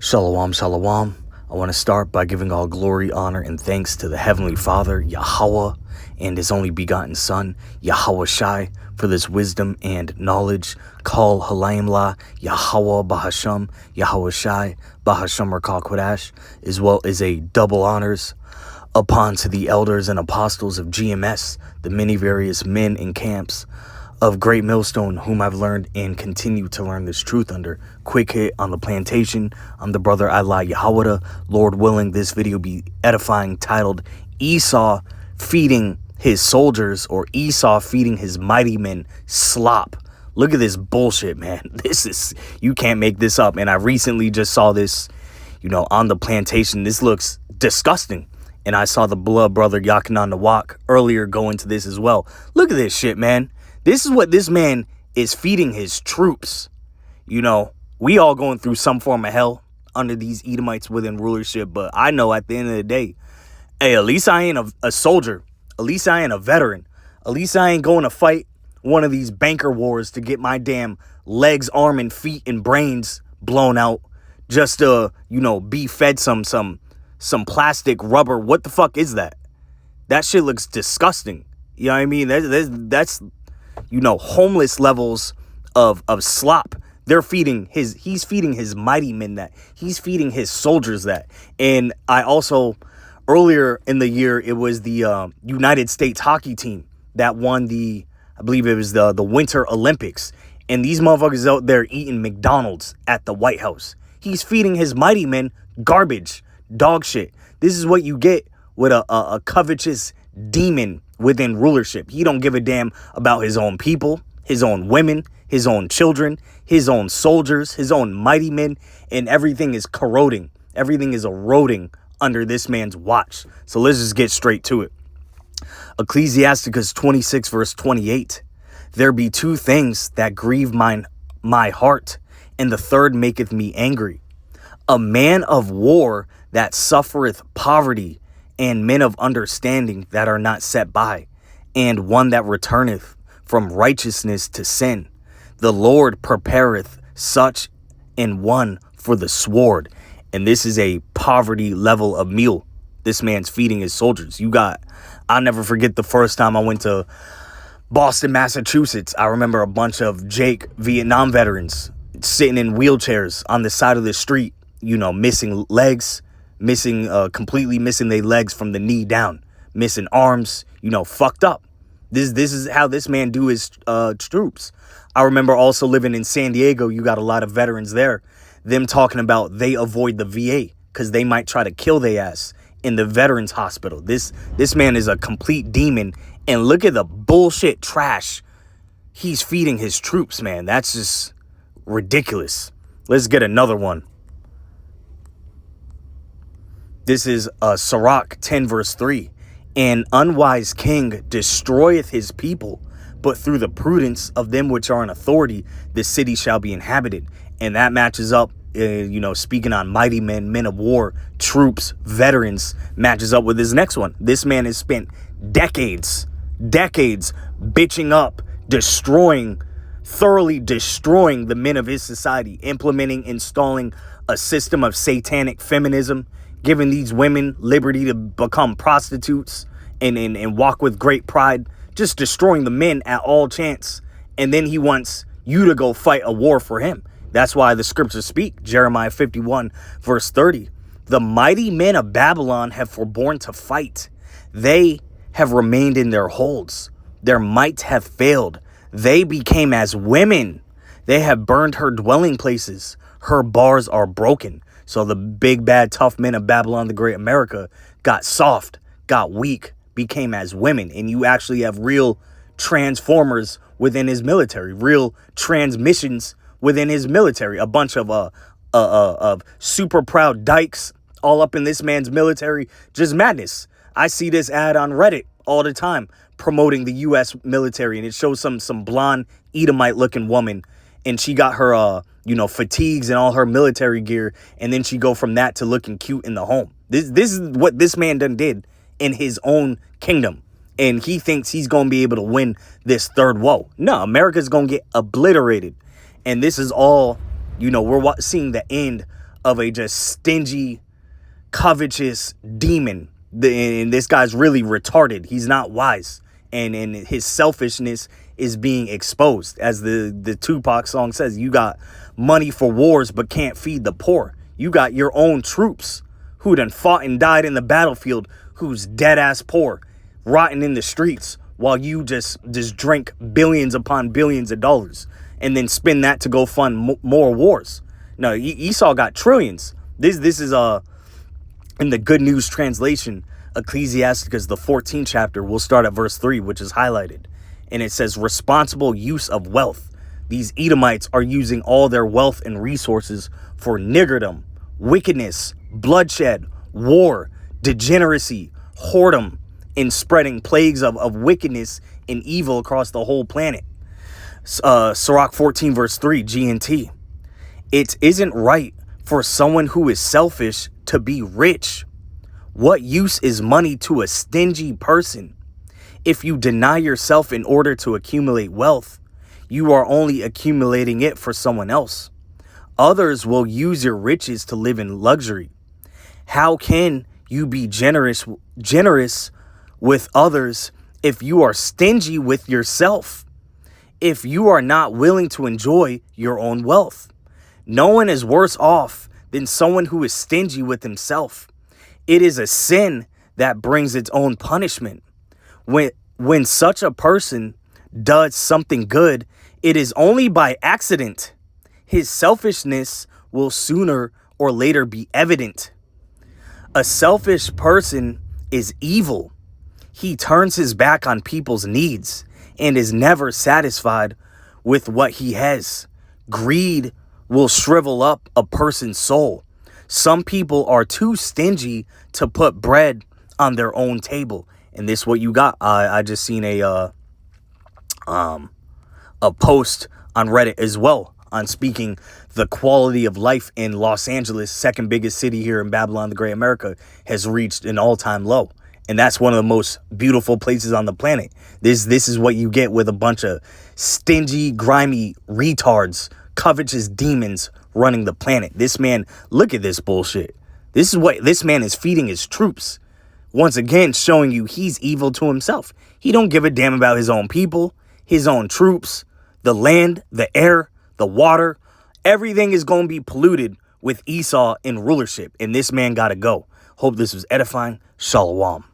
Shalom, shalom. I want to start by giving all glory, honor, and thanks to the Heavenly Father, Yahweh, and His only begotten Son, Yahweh Shai, for this wisdom and knowledge. Kol Halayim La, Yahweh Bahasham, Yahweh Shai, Bahasham Rakal Kodash, as well as a double honors upon to the elders and apostles of GMS, the many various men in camps of Great Millstone, whom I've learned and continue to learn this truth under. Quick hit on the plantation. I'm the brother Allah Yahweh. Lord willing, this video be edifying, titled Esau feeding his soldiers, or Esau feeding his mighty men, SLOP. Look at this bullshit, man. You can't make this up. And I recently just saw this, on the plantation. This looks disgusting. And I saw the blood brother Yakinan Nawak earlier go into this as well. Look at this shit, man. This is what this man is feeding his troops. We all going through some form of hell under these Edomites within rulership. But I know at the end of the day, hey, at least I ain't a soldier. At least I ain't a veteran. At least I ain't going to fight one of these banker wars to get my damn legs, arm, and feet and brains blown out just to, be fed some plastic rubber. What the fuck is that? That shit looks disgusting. You know what I mean? That's homeless levels of slop. He's feeding his mighty men that. He's feeding his soldiers that. And I also, earlier in the year, it was the United States hockey team that won I believe it was the Winter Olympics. And these motherfuckers out there eating McDonald's at the White House. He's feeding his mighty men garbage, dog shit. This is what you get with a covetous demon within rulership. He don't give a damn about his own people, his own women, his own children, his own soldiers, his own mighty men, and everything is corroding. Everything is eroding under this man's watch. So let's just get straight to it. Ecclesiasticus 26 verse 28. There be two things that grieve my heart, and the third maketh me angry. A man of war that suffereth poverty, and men of understanding that are not set by, and one that returneth from righteousness to sin. The Lord prepareth such an one for the sword. And this is a poverty level of meal this man's feeding his soldiers. I'll never forget the first time I went to Boston, Massachusetts. I remember a bunch of Jake Vietnam veterans sitting in wheelchairs on the side of the street, missing legs, completely missing their legs from the knee down, missing arms, fucked up. This is how this man do his troops. I remember also living in San Diego. You got a lot of veterans there. Them talking about they avoid the VA because they might try to kill their ass in the veterans hospital. This man is a complete demon. And look at the bullshit trash he's feeding his troops, man. That's just ridiculous. Let's get another one. This is Sirach 10 verse 3. An unwise king destroyeth his people, but through the prudence of them which are in authority, the city shall be inhabited. And that matches up, speaking on mighty men, men of war, troops, veterans, matches up with his next one. This man has spent decades bitching up, thoroughly destroying the men of his society, installing a system of satanic feminism, giving these women liberty to become prostitutes and walk with great pride, just destroying the men at all chance. And then he wants you to go fight a war for him. That's why the scriptures speak, Jeremiah 51 verse 30. The mighty men of Babylon have forborne to fight. They have remained in their holds. Their might have failed. They became as women. They have burned her dwelling places. Her bars are broken. So the big, bad, tough men of Babylon, the great America, got soft, got weak, became as women. And you actually have real transformers within his military, real transmissions within his military. A bunch of super proud dykes all up in this man's military. Just madness. I see this ad on Reddit all the time promoting the U.S. military. And it shows some blonde Edomite looking woman. And she got her, fatigues and all her military gear. And then she go from that to looking cute in the home. This is what this man done did in his own kingdom. And he thinks he's going to be able to win this third woe. No, America's going to get obliterated. And this is all, we're seeing the end of a just stingy, covetous demon. And this guy's really retarded. He's not wise. And his selfishness is being exposed. As the Tupac song says, you got money for wars but can't feed the poor. You got your own troops who done fought and died in the battlefield, who's dead ass poor, rotting in the streets, while you just drink billions upon billions of dollars and then spend that to go fund more wars. No, Esau got trillions. This is in the Good News translation, Ecclesiasticus, the 14th chapter, we'll start at verse 3, which is highlighted. And it says, responsible use of wealth. These Edomites are using all their wealth and resources for niggerdom, wickedness, bloodshed, war, degeneracy, whoredom, and spreading plagues of wickedness and evil across the whole planet. Sirach 14 verse 3, G&T. It isn't right for someone who is selfish to be rich. What use is money to a stingy person? If you deny yourself in order to accumulate wealth, you are only accumulating it for someone else. Others will use your riches to live in luxury. How can you be generous with others if you are stingy with yourself? If you are not willing to enjoy your own wealth, no one is worse off than someone who is stingy with himself. It is a sin that brings its own punishment. When such a person does something good, it is only by accident. His selfishness will sooner or later be evident. A selfish person is evil. He turns his back on people's needs and is never satisfied with what he has. Greed will shrivel up a person's soul. Some people are too stingy to put bread on their own table. And this is what you got. I just seen a post on Reddit as well on speaking the quality of life in Los Angeles, second biggest city here in Babylon the Great America, has reached an all-time low. And that's one of the most beautiful places on the planet. This is what you get with a bunch of stingy, grimy retards, covetous demons running the planet. This man, look at this bullshit. This is what this man is feeding his troops. Once again, showing you he's evil to himself. He don't give a damn about his own people, his own troops, the land, the air, the water. Everything is going to be polluted with Esau in rulership. And this man got to go. Hope this was edifying. Shalom.